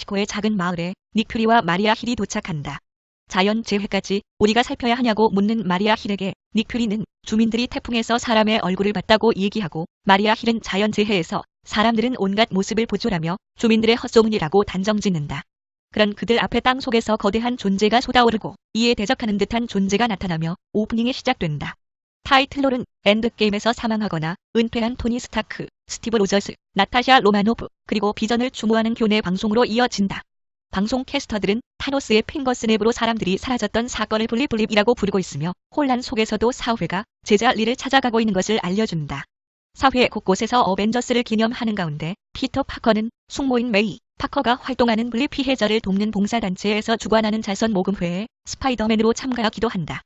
뉴멕시코의 작은 마을에 닉 퓨리와 마리아 힐이 도착한다. 자연재해까지 우리가 살펴야 하냐고 묻는 마리아 힐에게 닉 퓨리는 주민들이 태풍에서 사람의 얼굴을 봤다고 얘기하고, 마리아 힐은 자연재해에서 사람들은 온갖 모습을 보조라며 주민들의 헛소문이라고 단정짓는다. 그런 그들 앞에 땅 속에서 거대한 존재가 솟아오르고 이에 대적하는 듯한 존재가 나타나며 오프닝이 시작된다. 타이틀롤은 엔드게임에서 사망하거나 은퇴한 토니 스타크, 스티브 로저스, 나타샤 로마노프, 그리고 비전을 추모하는 교내 방송으로 이어진다. 방송 캐스터들은 타노스의 핑거스냅으로 사람들이 사라졌던 사건을 블립블립이라고 부르고 있으며, 혼란 속에서도 사회가 제자 리를 찾아가고 있는 것을 알려준다. 사회 곳곳에서 어벤져스를 기념하는 가운데 피터 파커는 숙모인 메이 파커가 활동하는 블립 피해자를 돕는 봉사단체에서 주관하는 자선 모금회에 스파이더맨으로 참가하기도 한다.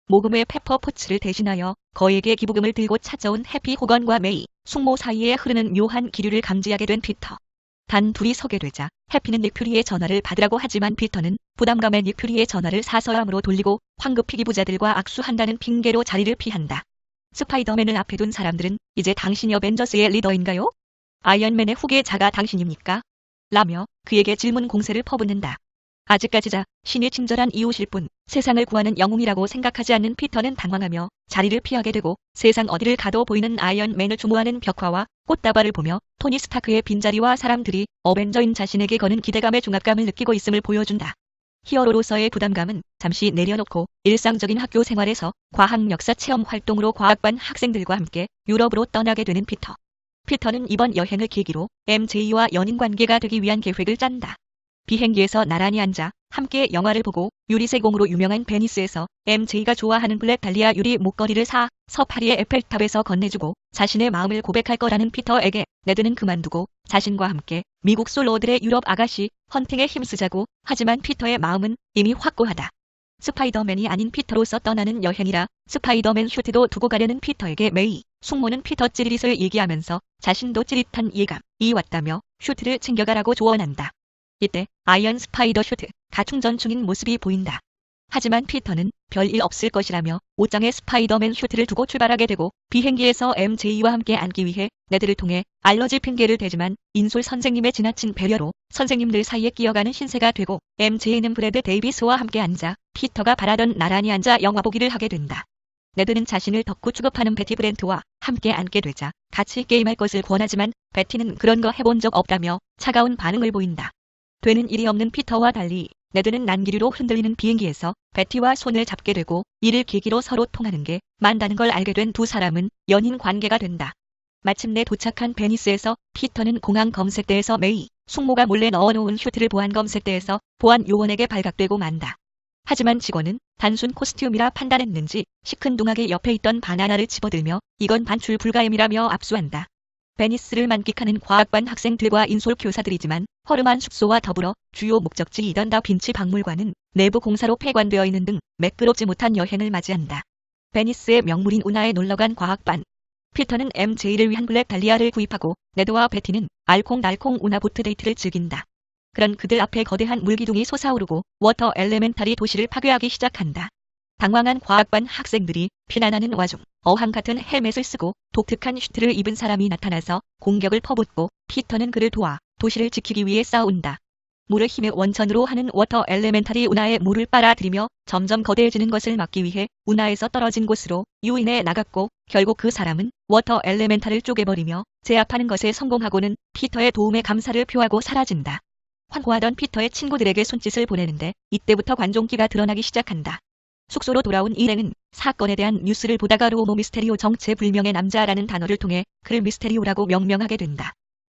모금회 페퍼 포츠를 대신하여 거액의 기부금을 들고 찾아온 해피 호건과 메이, 숙모 사이에 흐르는 묘한 기류를 감지하게 된 피터. 단 둘이 서게 되자 해피는 닉 퓨리의 전화를 받으라고 하지만 피터는 부담감에 닉 퓨리의 전화를 사서함으로 돌리고 황급히 기부자들과 악수한다는 핑계로 자리를 피한다. 스파이더맨을 앞에 둔 사람들은 이제 당신이 어벤져스의 리더인가요? 아이언맨의 후계자가 당신입니까? 라며 그에게 질문 공세를 퍼붓는다. 아직까지 신이 친절한 이웃일 뿐 세상을 구하는 영웅이라고 생각하지 않는 피터는 당황하며 자리를 피하게 되고, 세상 어디를 가도 보이는 아이언맨을 추모하는 벽화와 꽃다발을 보며 토니 스타크의 빈자리와 사람들이 어벤져인 자신에게 거는 기대감의 중압감을 느끼고 있음을 보여준다. 히어로로서의 부담감은 잠시 내려놓고 일상적인 학교 생활에서 과학 역사 체험 활동으로 과학반 학생들과 함께 유럽으로 떠나게 되는 피터. 피터는 이번 여행을 계기로 MJ와 연인 관계가 되기 위한 계획을 짠다. 비행기에서 나란히 앉아 함께 영화를 보고 유리세공으로 유명한 베니스에서 MJ가 좋아하는 블랙 달리아 유리 목걸이를 사서 파리의 에펠탑에서 건네주고 자신의 마음을 고백할 거라는 피터에게 네드는 그만두고 자신과 함께 미국 솔로들의 유럽 아가씨 헌팅에 힘쓰자고 하지만 피터의 마음은 이미 확고하다. 스파이더맨이 아닌 피터로서 떠나는 여행이라 스파이더맨 슈트도 두고 가려는 피터에게 메이, 숙모는 피터 찌릿을 얘기하면서 자신도 찌릿한 예감이 왔다며 슈트를 챙겨가라고 조언한다. 이때 아이언 스파이더 슈트가 충전 중인 모습이 보인다. 하지만 피터는 별일 없을 것이라며 옷장에 스파이더맨 슈트를 두고 출발하게 되고, 비행기에서 MJ와 함께 앉기 위해 네드를 통해 알러지 핑계를 대지만 인솔 선생님의 지나친 배려로 선생님들 사이에 끼어가는 신세가 되고, MJ는 브래드 데이비스와 함께 앉아 피터가 바라던 나란히 앉아 영화 보기를 하게 된다. 네드는 자신을 덕후 취급하는 베티 브렌트와 함께 앉게 되자 같이 게임할 것을 권하지만 베티는 그런 거 해본 적 없다며 차가운 반응을 보인다. 되는 일이 없는 피터와 달리 네드는 난기류로 흔들리는 비행기에서 베티와 손을 잡게 되고, 이를 계기로 서로 통하는 게 많다는 걸 알게 된 두 사람은 연인 관계가 된다. 마침내 도착한 베니스에서 피터는 공항 검색대에서 메이, 숙모가 몰래 넣어놓은 슈트를 보안 검색대에서 보안 요원에게 발각되고 만다. 하지만 직원은 단순 코스튬이라 판단했는지 시큰둥하게 옆에 있던 바나나를 집어들며 이건 반출 불가임이라며 압수한다. 베니스를 만끽하는 과학반 학생들과 인솔 교사들이지만 허름한 숙소와 더불어 주요 목적지이던 다빈치 박물관은 내부 공사로 폐관되어 있는 등 매끄럽지 못한 여행을 맞이한다. 베니스의 명물인 운하에 놀러간 과학반. 피터는 MJ를 위한 블랙 달리아를 구입하고 네드와 베티는 알콩달콩 운하 보트 데이트를 즐긴다. 그런 그들 앞에 거대한 물기둥이 솟아오르고 워터 엘레멘탈이 도시를 파괴하기 시작한다. 당황한 과학반 학생들이 피난하는 와중 어항 같은 헬멧을 쓰고 독특한 슈트를 입은 사람이 나타나서 공격을 퍼붓고, 피터는 그를 도와 도시를 지키기 위해 싸운다. 물을 힘의 원천으로 하는 워터 엘레멘탈이 운하에 물을 빨아들이며 점점 거대해지는 것을 막기 위해 운하에서 떨어진 곳으로 유인해 나갔고, 결국 그 사람은 워터 엘레멘탈을 쪼개버리며 제압하는 것에 성공하고는 피터의 도움에 감사를 표하고 사라진다. 환호하던 피터의 친구들에게 손짓을 보내는데 이때부터 관종기가 드러나기 시작한다. 숙소로 돌아온 일행은 사건에 대한 뉴스를 보다가 로모 미스테리오 정체불명의 남자라는 단어를 통해 그를 미스테리오라고 명명하게 된다.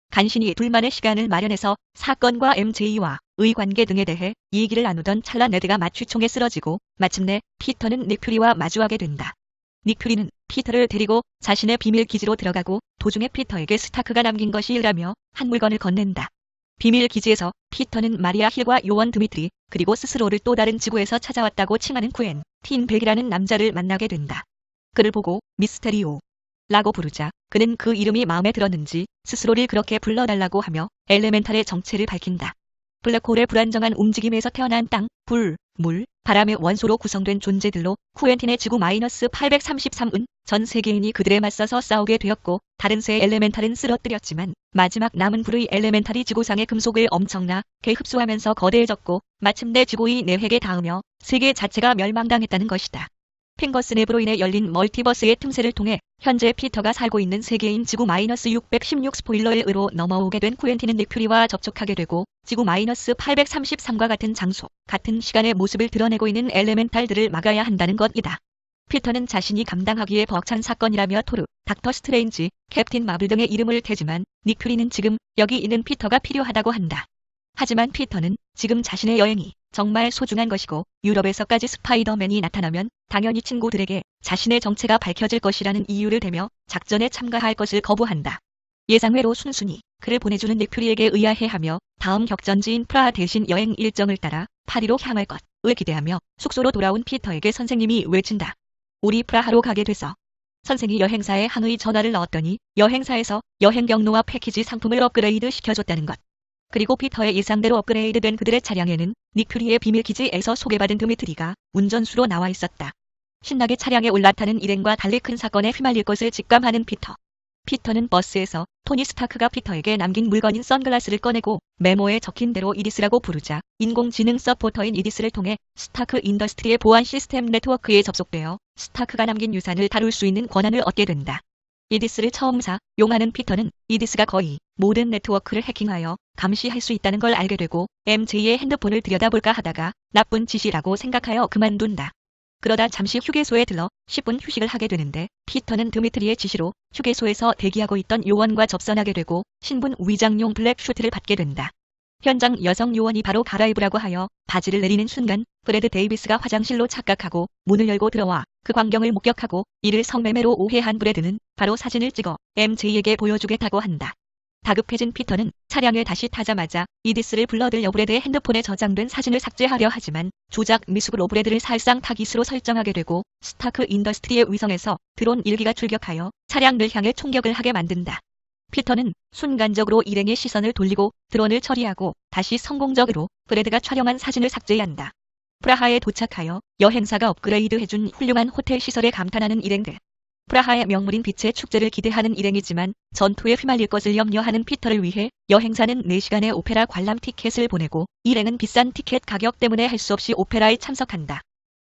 간신히 둘만의 시간을 마련해서 사건과 MJ와 의 관계 등에 대해 얘기를 나누던 찰나 네드가 마취총에 쓰러지고 마침내 피터는 닉 퓨리와 마주하게 된다. 닉 퓨리는 피터를 데리고 자신의 비밀 기지로 들어가고 도중에 피터에게 스타크가 남긴 것이 라며 한 물건을 건넨다. 비밀 기지에서 피터는 마리아 힐과 요원 드미트리, 그리고 스스로를 또 다른 지구에서 찾아왔다고 칭하는 쿠엔틴 백이라는 남자를 만나게 된다. 그를 보고 미스테리오 라고 부르자 그는 그 이름이 마음에 들었는지 스스로를 그렇게 불러달라고 하며 엘레멘탈의 정체를 밝힌다. 블랙홀의 불안정한 움직임에서 태어난 땅, 불, 물, 바람의 원소로 구성된 존재들로 쿠엔틴의 지구 -833은 전 세계인이 그들에 맞서서 싸우게 되었고 다른 세 엘레멘탈은 쓰러뜨렸지만 마지막 남은 불의 엘레멘탈이 지구상의 금속을 엄청나게 흡수하면서 거대해졌고 마침내 지구의 내핵에 닿으며 세계 자체가 멸망당했다는 것이다. 핑거스냅으로 인해 열린 멀티버스의 틈새를 통해 현재 피터가 살고 있는 세계인 지구 -616 스포일러일으로 넘어오게 된 쿠엔틴은 닉 퓨리와 접촉하게 되고 지구 -833과 같은 장소, 같은 시간의 모습을 드러내고 있는 엘레멘탈들을 막아야 한다는 것이다. 피터는 자신이 감당하기에 벅찬 사건이라며 토르, 닥터 스트레인지, 캡틴 마블 등의 이름을 대지만 닉 퓨리는 지금 여기 있는 피터가 필요하다고 한다. 하지만 피터는 지금 자신의 여행이 정말 소중한 것이고 유럽에서까지 스파이더맨이 나타나면 당연히 친구들에게 자신의 정체가 밝혀질 것이라는 이유를 대며 작전에 참가할 것을 거부한다. 예상외로 순순히 그를 보내주는 닉 퓨리에게 의아해하며 다음 격전지인 프라하 대신 여행 일정을 따라 파리로 향할 것을 기대하며 숙소로 돌아온 피터에게 선생님이 외친다. 우리 프라하로 가게 돼서. 선생이 여행사에 항의 전화를 넣었더니 여행사에서 여행 경로와 패키지 상품을 업그레이드 시켜줬다는 것. 그리고 피터의 예상대로 업그레이드된 그들의 차량에는 닉 퓨리의 비밀 기지에서 소개받은 드미트리가 운전수로 나와 있었다. 신나게 차량에 올라타는 일행과 달리 큰 사건에 휘말릴 것을 직감하는 피터. 피터는 버스에서 토니 스타크가 피터에게 남긴 물건인 선글라스를 꺼내고 메모에 적힌 대로 이디스라고 부르자 인공지능 서포터인 이디스를 통해 스타크 인더스트리의 보안 시스템 네트워크에 접속되어 스타크가 남긴 유산을 다룰 수 있는 권한을 얻게 된다. 이디스를 처음 사용하는 피터는 이디스가 거의 모든 네트워크를 해킹하여 감시할 수 있다는 걸 알게 되고 MJ의 핸드폰을 들여다볼까 하다가 나쁜 짓이라고 생각하여 그만둔다. 그러다 잠시 휴게소에 들러 10분 휴식을 하게 되는데 피터는 드미트리의 지시로 휴게소에서 대기하고 있던 요원과 접선하게 되고 신분 위장용 블랙 슈트를 받게 된다. 현장 여성 요원이 바로 갈아입으라고 하여 바지를 내리는 순간 브래드 데이비스가 화장실로 착각하고 문을 열고 들어와 그 광경을 목격하고 이를 성매매로 오해한 브래드는 바로 사진을 찍어 MJ에게 보여주겠다고 한다. 다급해진 피터는 차량에 다시 타자마자 이디스를 불러들여 브래드의 핸드폰에 저장된 사진을 삭제하려 하지만 조작 미숙으로 브래드를 살상 타깃으로 설정하게 되고 스타크 인더스트리의 위성에서 드론 1기가 출격하여 차량을 향해 총격을 하게 만든다. 피터는 순간적으로 일행의 시선을 돌리고 드론을 처리하고 다시 성공적으로 브래드가 촬영한 사진을 삭제한다. 프라하에 도착하여 여행사가 업그레이드해준 훌륭한 호텔 시설에 감탄하는 일행들. 프라하의 명물인 빛의 축제를 기대하는 일행이지만 전투에 휘말릴 것을 염려하는 피터를 위해 여행사는 4시간의 오페라 관람 티켓을 보내고 일행은 비싼 티켓 가격 때문에 할 수 없이 오페라에 참석한다.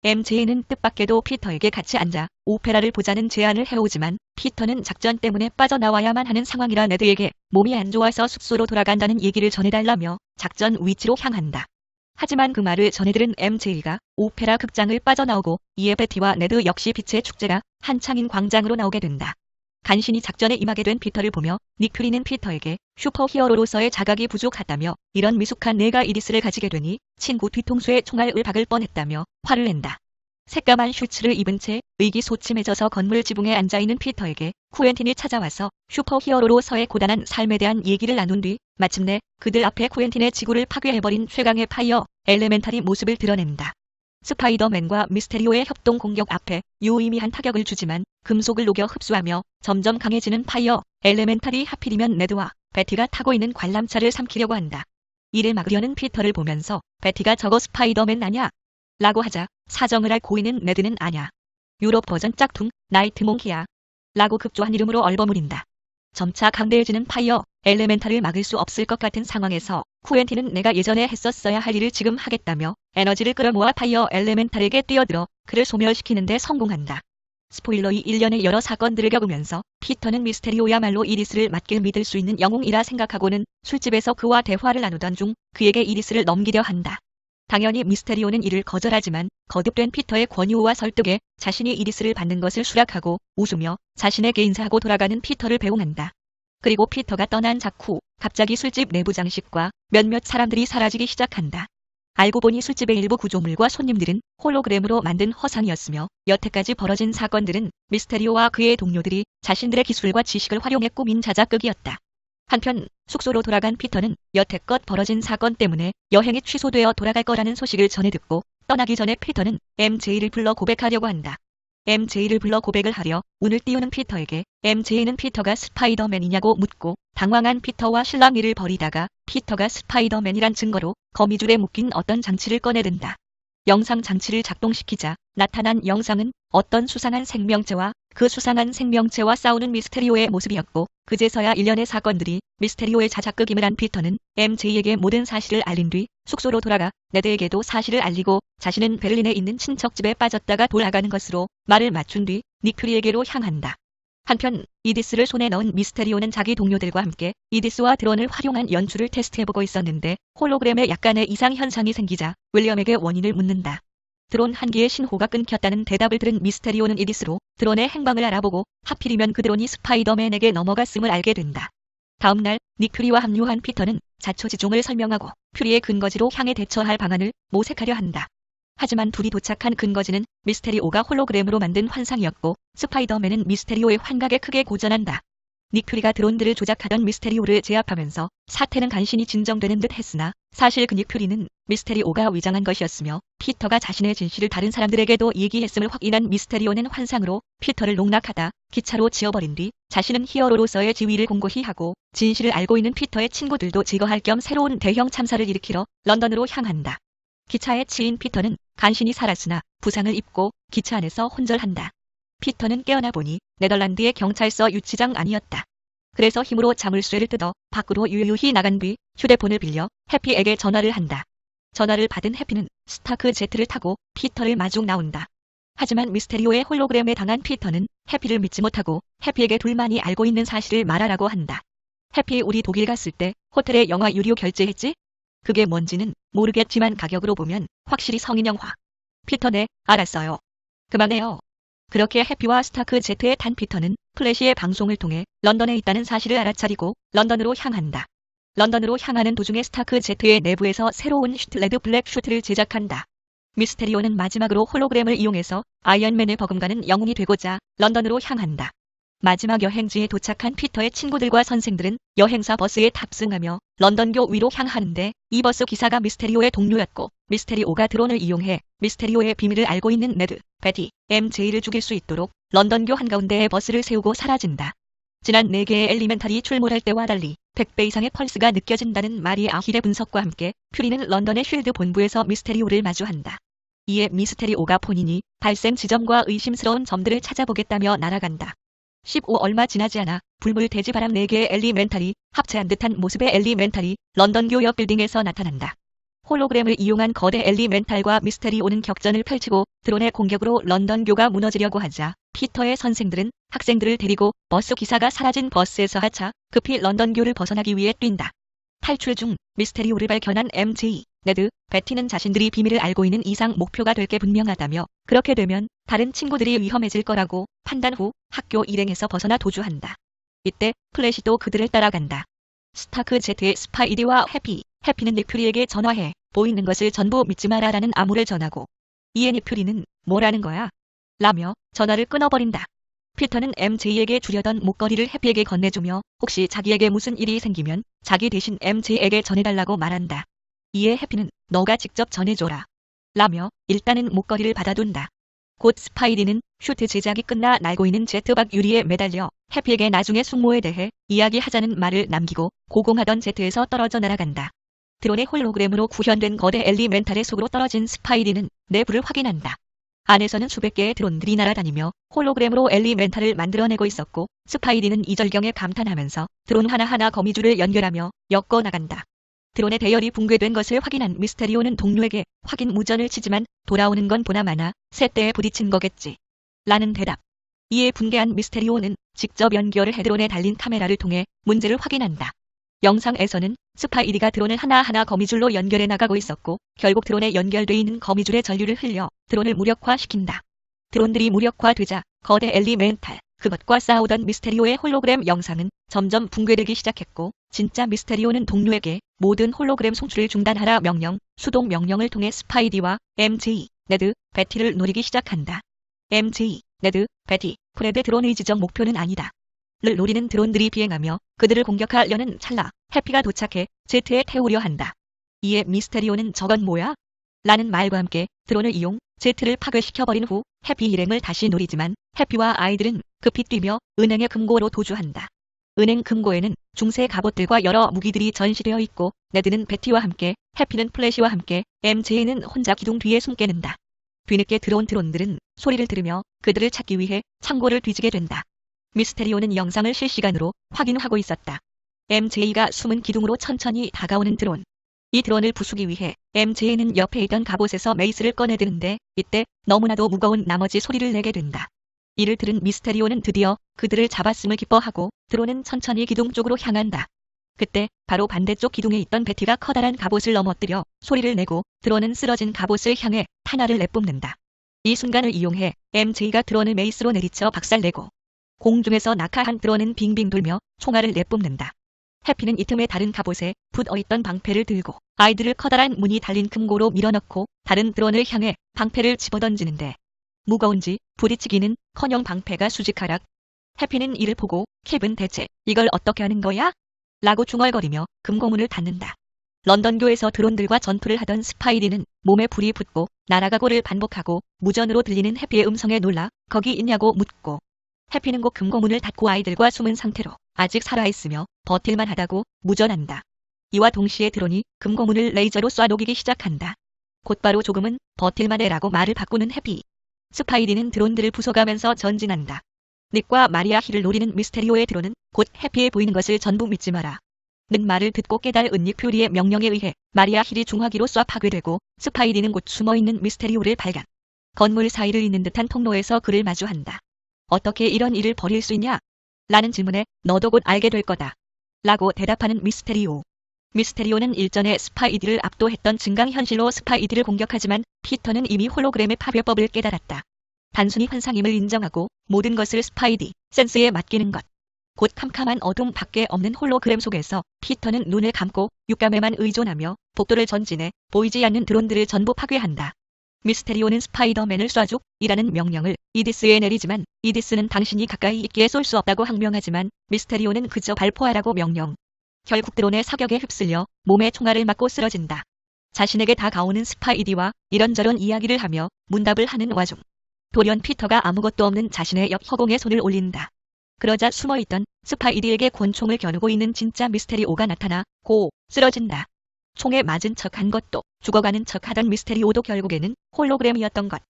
MJ는 뜻밖에도 피터에게 같이 앉아 오페라를 보자는 제안을 해오지만 피터는 작전 때문에 빠져나와야만 하는 상황이라 네드에게 몸이 안 좋아서 숙소로 돌아간다는 얘기를 전해달라며 작전 위치로 향한다. 하지만 그 말을 전해들은 MJ가 오페라 극장을 빠져나오고 이에 베티와 네드 역시 빛의 축제가 한창인 광장으로 나오게 된다. 간신히 작전에 임하게 된 피터를 보며 닉 퓨리는 피터에게 슈퍼히어로로서의 자각이 부족하다며 이런 미숙한 내가 이디스를 가지게 되니 친구 뒤통수에 총알을 박을 뻔했다며 화를 낸다. 새까만 슈츠를 입은 채 의기소침해져서 건물 지붕에 앉아있는 피터에게 쿠엔틴이 찾아와서 슈퍼히어로로서의 고단한 삶에 대한 얘기를 나눈 뒤 마침내 그들 앞에 쿠엔틴의 지구를 파괴해버린 최강의 파이어 엘레멘탈이 모습을 드러낸다. 스파이더맨과 미스테리오의 협동 공격 앞에 유의미한 타격을 주지만 금속을 녹여 흡수하며 점점 강해지는 파이어 엘레멘탈이 하필이면 네드와 베티가 타고 있는 관람차를 삼키려고 한다. 이를 막으려는 피터를 보면서 베티가 저거 스파이더맨 아냐? 라고 하자 사정을 앓고 있는 네드는 아냐. 유럽 버전 짝퉁 나이트 몽키야. 라고 급조한 이름으로 얼버무린다. 점차 강대해지는 파이어 엘레멘탈을 막을 수 없을 것 같은 상황에서 쿠엔틴은 내가 예전에 했었어야 할 일을 지금 하겠다며 에너지를 끌어모아 파이어 엘레멘탈에게 뛰어들어 그를 소멸시키는 데 성공한다. 스포일러이 일련의 여러 사건들을 겪으면서 피터는 미스테리오야말로 이디스를 맞게 믿을 수 있는 영웅이라 생각하고는 술집에서 그와 대화를 나누던 중 그에게 이디스를 넘기려 한다. 당연히 미스테리오는 이를 거절하지만 거듭된 피터의 권유와 설득에 자신이 이디스를 받는 것을 수락하고 웃으며 자신에게 인사하고 돌아가는 피터를 배웅한다. 그리고 피터가 떠난 작후 갑자기 술집 내부 장식과 몇몇 사람들이 사라지기 시작한다. 알고 보니 술집의 일부 구조물과 손님들은 홀로그램으로 만든 허상이었으며 여태까지 벌어진 사건들은 미스테리오와 그의 동료들이 자신들의 기술과 지식을 활용해 꾸민 자작극이었다. 한편 숙소로 돌아간 피터는 여태껏 벌어진 사건 때문에 여행이 취소되어 돌아갈 거라는 소식을 전해 듣고 떠나기 전에 피터는 MJ를 불러 고백하려고 한다. MJ를 불러 고백을 하려 운을 띄우는 피터에게 MJ는 피터가 스파이더맨이냐고 묻고 당황한 피터와 실랑이를 벌이다가 피터가 스파이더맨이란 증거로 거미줄에 묶인 어떤 장치를 꺼내든다. 영상 장치를 작동시키자 나타난 영상은 어떤 수상한 생명체와 그 수상한 생명체와 싸우는 미스테리오의 모습이었고 그제서야 일련의 사건들이 미스테리오의 자작극임을 한 피터는 MJ에게 모든 사실을 알린 뒤 숙소로 돌아가 네드에게도 사실을 알리고 자신은 베를린에 있는 친척집에 빠졌다가 돌아가는 것으로 말을 맞춘 뒤 닉 퓨리에게로 향한다. 한편 이디스를 손에 넣은 미스테리오는 자기 동료들과 함께 이디스와 드론을 활용한 연출을 테스트해보고 있었는데 홀로그램에 약간의 이상 현상이 생기자 윌리엄에게 원인을 묻는다. 드론 한 개의 신호가 끊겼다는 대답을 들은 미스테리오는 이디스로 드론의 행방을 알아보고 하필이면 그 드론이 스파이더맨에게 넘어갔음을 알게 된다. 다음날 닉 퓨리와 합류한 피터는 자초지종을 설명하고 퓨리의 근거지로 향해 대처할 방안을 모색하려 한다. 하지만 둘이 도착한 근거지는 미스테리오가 홀로그램으로 만든 환상이었고 스파이더맨은 미스테리오의 환각에 크게 고전한다. 닉 퓨리가 드론들을 조작하던 미스테리오를 제압하면서 사태는 간신히 진정되는 듯 했으나 사실 그 닉 퓨리는 미스테리오가 위장한 것이었으며 피터가 자신의 진실을 다른 사람들에게도 얘기했음을 확인한 미스테리오는 환상으로 피터를 농락하다 기차로 지어버린 뒤 자신은 히어로로서의 지위를 공고히 하고 진실을 알고 있는 피터의 친구들도 제거할 겸 새로운 대형 참사를 일으키러 런던으로 향한다. 기차에 치인 피터는 간신히 살았으나 부상을 입고 기차 안에서 혼절한다. 피터는 깨어나 보니 네덜란드의 경찰서 유치장 아니었다. 그래서 힘으로 자물쇠를 뜯어 밖으로 유유히 나간 뒤 휴대폰을 빌려 해피에게 전화를 한다. 전화를 받은 해피는 스타크 제트를 타고 피터를 마중 나온다. 하지만 미스테리오의 홀로그램에 당한 피터는 해피를 믿지 못하고 해피에게 둘만이 알고 있는 사실을 말하라고 한다. 해피 우리 독일 갔을 때 호텔에 영화 유료 결제했지? 그게 뭔지는 모르겠지만 가격으로 보면 확실히 성인 영화. 피터 네, 알았어요. 그만해요. 그렇게 해피와 스타크 제트에 탄 피터는 플래시의 방송을 통해 런던에 있다는 사실을 알아차리고 런던으로 향한다. 런던으로 향하는 도중에 스타크 제트의 내부에서 새로운 슈트 레드 블랙 슈트를 제작한다. 미스테리오는 마지막으로 홀로그램을 이용해서 아이언맨을 버금가는 영웅이 되고자 런던으로 향한다. 마지막 여행지에 도착한 피터의 친구들과 선생들은 여행사 버스에 탑승하며 런던교 위로 향하는데 이 버스 기사가 미스테리오의 동료였고 미스테리오가 드론을 이용해 미스테리오의 비밀을 알고 있는 네드, 베티, MJ를 죽일 수 있도록 런던교 한가운데에 버스를 세우고 사라진다. 지난 4개의 엘리멘탈이 출몰할 때와 달리 100배 이상의 펄스가 느껴진다는 마리아 힐의 분석과 함께 퓨리는 런던의 쉴드 본부에서 미스테리오를 마주한다. 이에 미스테리오가 본인이 발생 지점과 의심스러운 점들을 찾아보겠다며 날아간다. 15 얼마 지나지 않아 불물 대지바람 4개의 엘리멘탈이 합체한 듯한 모습의 엘리멘탈이 런던교 옆 빌딩에서 나타난다. 홀로그램을 이용한 거대 엘리멘탈과 미스테리오는 격전을 펼치고 드론의 공격으로 런던교가 무너지려고 하자 피터의 선생들은 학생들을 데리고 버스 기사가 사라진 버스에서 하차 급히 런던교를 벗어나기 위해 뛴다. 탈출 중 미스테리오를 발견한 MJ, 네드, 베티는 자신들이 비밀을 알고 있는 이상 목표가 될 게 분명하다며 그렇게 되면 다른 친구들이 위험해질 거라고 판단 후 학교 일행에서 벗어나 도주한다. 이때 플래시도 그들을 따라간다. 스타크 제트의 스파이디와 해피는 닉 퓨리에게 전화해 보이는 것을 전부 믿지 마라라는 암호를 전하고 이에 닉 퓨리는 뭐라는 거야? 라며 전화를 끊어버린다. 피터는 MJ에게 주려던 목걸이를 해피에게 건네주며 혹시 자기에게 무슨 일이 생기면 자기 대신 MJ에게 전해달라고 말한다. 이에 해피는 너가 직접 전해줘라. 라며 일단은 목걸이를 받아둔다. 곧 스파이디는 슈트 제작이 끝나 날고 있는 제트박 유리에 매달려 해피에게 나중에 숙모에 대해 이야기하자는 말을 남기고 고공하던 제트에서 떨어져 날아간다. 드론의 홀로그램으로 구현된 거대 엘리멘탈의 속으로 떨어진 스파이디는 내부를 확인한다. 안에서는 수백 개의 드론들이 날아다니며 홀로그램으로 엘리멘탈을 만들어내고 있었고 스파이디는 이 절경에 감탄하면서 드론 하나하나 거미줄을 연결하며 엮어 나간다. 드론의 대열이 붕괴된 것을 확인한 미스테리오는 동료에게 확인 무전을 치지만 돌아오는 건 보나마나 쇳대에 부딪힌 거겠지. 라는 대답. 이에 붕괴한 미스테리오는 직접 연결을 해 드론에 달린 카메라를 통해 문제를 확인한다. 영상에서는 스파이디가 드론을 하나하나 거미줄로 연결해 나가고 있었고 결국 드론에 연결돼 있는 거미줄에 전류를 흘려 드론을 무력화시킨다. 드론들이 무력화되자 거대 엘리멘탈, 그것과 싸우던 미스테리오의 홀로그램 영상은 점점 붕괴되기 시작했고 진짜 미스테리오는 동료에게 모든 홀로그램 송출을 중단하라 명령, 수동 명령을 통해 스파이디와 MJ, 네드, 베티를 노리기 시작한다. MJ, 네드, 베티, 프레드 드론의 지정 목표는 아니다. 를 노리는 드론들이 비행하며 그들을 공격하려는 찰나 해피가 도착해 제트에 태우려 한다. 이에 미스테리오는 저건 뭐야? 라는 말과 함께 드론을 이용 제트를 파괴시켜버린 후 해피 일행을 다시 노리지만 해피와 아이들은 급히 뛰며 은행의 금고로 도주한다. 은행 금고에는 중세 갑옷들과 여러 무기들이 전시되어 있고 네드는 베티와 함께, 해피는 플래시와 함께, MJ는 혼자 기둥 뒤에 숨게는다. 뒤늦게 들어온 드론들은 소리를 들으며 그들을 찾기 위해 창고를 뒤지게 된다. 미스테리오는 영상을 실시간으로 확인하고 있었다. MJ가 숨은 기둥으로 천천히 다가오는 드론. 이 드론을 부수기 위해 MJ는 옆에 있던 갑옷에서 메이스를 꺼내드는데 이때 너무나도 무거운 나머지 소리를 내게 된다. 이를 들은 미스테리오는 드디어 그들을 잡았음을 기뻐하고 드론은 천천히 기둥 쪽으로 향한다. 그때 바로 반대쪽 기둥에 있던 베티가 커다란 갑옷을 넘어뜨려 소리를 내고 드론은 쓰러진 갑옷을 향해 탄화를 내뿜는다. 이 순간을 이용해 MJ가 드론을 메이스로 내리쳐 박살내고 공중에서 낙하한 드론은 빙빙 돌며 총알을 내뿜는다. 해피는 이 틈에 다른 갑옷에 붙어있던 방패를 들고 아이들을 커다란 문이 달린 금고로 밀어넣고 다른 드론을 향해 방패를 집어던지는데 무거운지 부딪히기는커녕 방패가 수직하락. 해피는 이를 보고 캡은 대체 이걸 어떻게 하는 거야? 라고 중얼거리며 금고문을 닫는다. 런던교에서 드론들과 전투를 하던 스파이디는 몸에 불이 붙고 날아가고를 반복하고 무전으로 들리는 해피의 음성에 놀라 거기 있냐고 묻고 해피는 곧 금고문을 닫고 아이들과 숨은 상태로 아직 살아있으며 버틸만 하다고 무전한다. 이와 동시에 드론이 금고문을 레이저로 쏴 녹이기 시작한다. 곧바로 조금은 버틸만 해라고 말을 바꾸는 해피. 스파이디는 드론들을 부숴가면서 전진한다. 닉과 마리아 힐을 노리는 미스테리오의 드론은 곧 해피해 보이는 것을 전부 믿지 마라. 닉 말을 듣고 깨달은 닉 퓨리의 명령에 의해 마리아 힐이 중화기로 쏴 파괴되고 스파이디는 곧 숨어있는 미스테리오를 발견. 건물 사이를 잇는 듯한 통로에서 그를 마주한다. 어떻게 이런 일을 벌일 수 있냐? 라는 질문에 너도 곧 알게 될 거다. 라고 대답하는 미스테리오. 미스테리오는 일전에 스파이디를 압도했던 증강현실로 스파이디를 공격하지만 피터는 이미 홀로그램의 파괴법을 깨달았다. 단순히 환상임을 인정하고 모든 것을 스파이디 센스에 맡기는 것. 곧 캄캄한 어둠 밖에 없는 홀로그램 속에서 피터는 눈을 감고 육감에만 의존하며 복도를 전진해 보이지 않는 드론들을 전부 파괴한다. 미스테리오는 스파이더맨을 쏴줘 이라는 명령을 이디스에 내리지만 이디스는 당신이 가까이 있기에 쏠 수 없다고 항명하지만 미스테리오는 그저 발포하라고 명령. 결국 드론의 사격에 휩쓸려 몸에 총알을 맞고 쓰러진다. 자신에게 다가오는 스파이디와 이런저런 이야기를 하며 문답을 하는 와중 돌연 피터가 아무것도 없는 자신의 옆 허공에 손을 올린다. 그러자 숨어있던 스파이디에게 권총을 겨누고 있는 진짜 미스테리오가 나타나 고 쓰러진다. 총에 맞은 척한 것도 죽어가는 척하던 미스테리오도 결국에는 홀로그램이었던 것.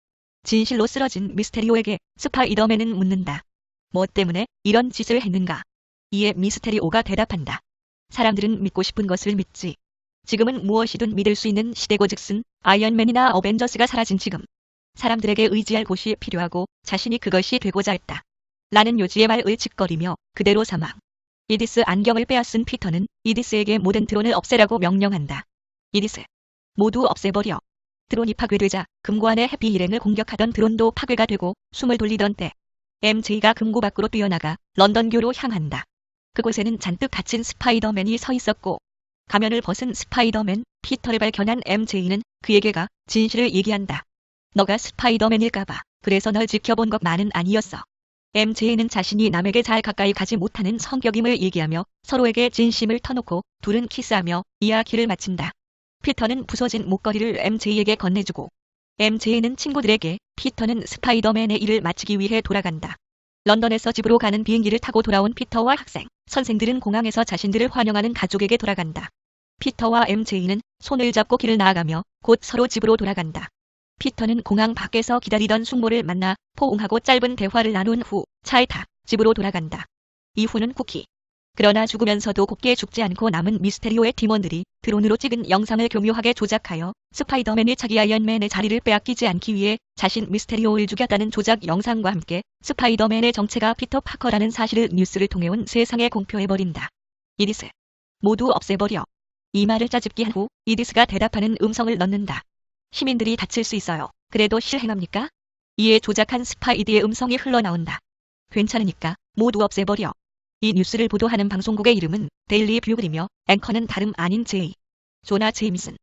진실로 쓰러진 미스테리오에게 스파이더맨은 묻는다. 뭐 때문에 이런 짓을 했는가? 이에 미스테리오가 대답한다. 사람들은 믿고 싶은 것을 믿지. 지금은 무엇이든 믿을 수 있는 시대고즉슨 아이언맨이나 어벤져스가 사라진 지금. 사람들에게 의지할 곳이 필요하고 자신이 그것이 되고자 했다. 라는 요지의 말을 짓거리며 그대로 사망. 이디스 안경을 빼앗은 피터는 이디스에게 모든 드론을 없애라고 명령한다. 이디스. 모두 없애버려. 드론이 파괴되자 금고 안에 해피 일행을 공격하던 드론도 파괴가 되고 숨을 돌리던 때 MJ가 금고 밖으로 뛰어나가 런던교로 향한다. 그곳에는 잔뜩 갇힌 스파이더맨이 서 있었고 가면을 벗은 스파이더맨 피터를 발견한 MJ는 그에게 가 진실을 얘기한다. 너가 스파이더맨일까봐 그래서 널 지켜본 것만은 아니었어. MJ는 자신이 남에게 잘 가까이 가지 못하는 성격임을 얘기하며 서로에게 진심을 터놓고 둘은 키스하며 이야기를 마친다. 피터는 부서진 목걸이를 MJ에게 건네주고 MJ는 친구들에게 피터는 스파이더맨의 일을 마치기 위해 돌아간다. 런던에서 집으로 가는 비행기를 타고 돌아온 피터와 학생, 선생들은 공항에서 자신들을 환영하는 가족에게 돌아간다. 피터와 MJ는 손을 잡고 길을 나아가며 곧 서로 집으로 돌아간다. 피터는 공항 밖에서 기다리던 숙모를 만나 포옹하고 짧은 대화를 나눈 후 차에 타 집으로 돌아간다. 이후는 쿠키. 그러나 죽으면서도 곱게 죽지 않고 남은 미스테리오의 팀원들이 드론으로 찍은 영상을 교묘하게 조작하여 스파이더맨이 자기 아이언맨의 자리를 빼앗기지 않기 위해 자신 미스테리오를 죽였다는 조작 영상과 함께 스파이더맨의 정체가 피터 파커라는 사실을 뉴스를 통해 온 세상에 공표해버린다. 이디스. 모두 없애버려. 이 말을 짜집기 한 후 이디스가 대답하는 음성을 넣는다. 시민들이 다칠 수 있어요. 그래도 실행합니까? 이에 조작한 스파이디의 음성이 흘러나온다. 괜찮으니까 모두 없애버려. 이 뉴스를 보도하는 방송국의 이름은 데일리 뷰글이며 앵커는 다름 아닌 제이. 조나 제임슨.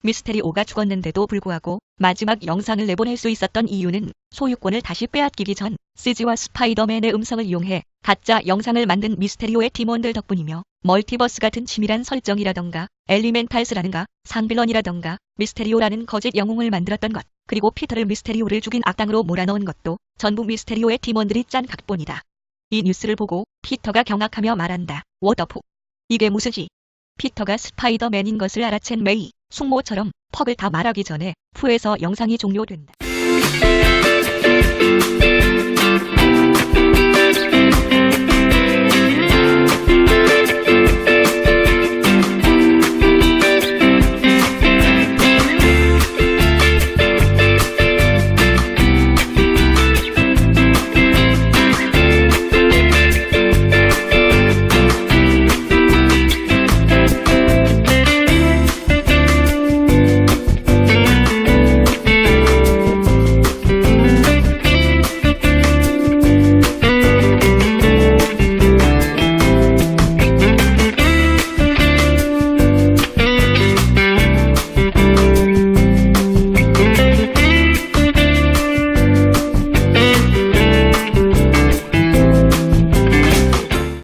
미스테리오가 죽었는데도 불구하고 마지막 영상을 내보낼 수 있었던 이유는 소유권을 다시 빼앗기기 전 CG와 스파이더맨의 음성을 이용해 가짜 영상을 만든 미스테리오의 팀원들 덕분이며 멀티버스 같은 치밀한 설정이라던가 엘리멘탈스라는가 상빌런이라던가 미스테리오라는 거짓 영웅을 만들었던 것. 그리고 피터를 미스테리오를 죽인 악당으로 몰아넣은 것도 전부 미스테리오의 팀원들이 짠 각본이다. 이 뉴스를 보고 피터가 경악하며 말한다. 워터프. 이게 무슨지? 피터가 스파이더맨인 것을 알아챈 메이, 숙모처럼 퍽을 다 말하기 전에 푸에서 영상이 종료된다.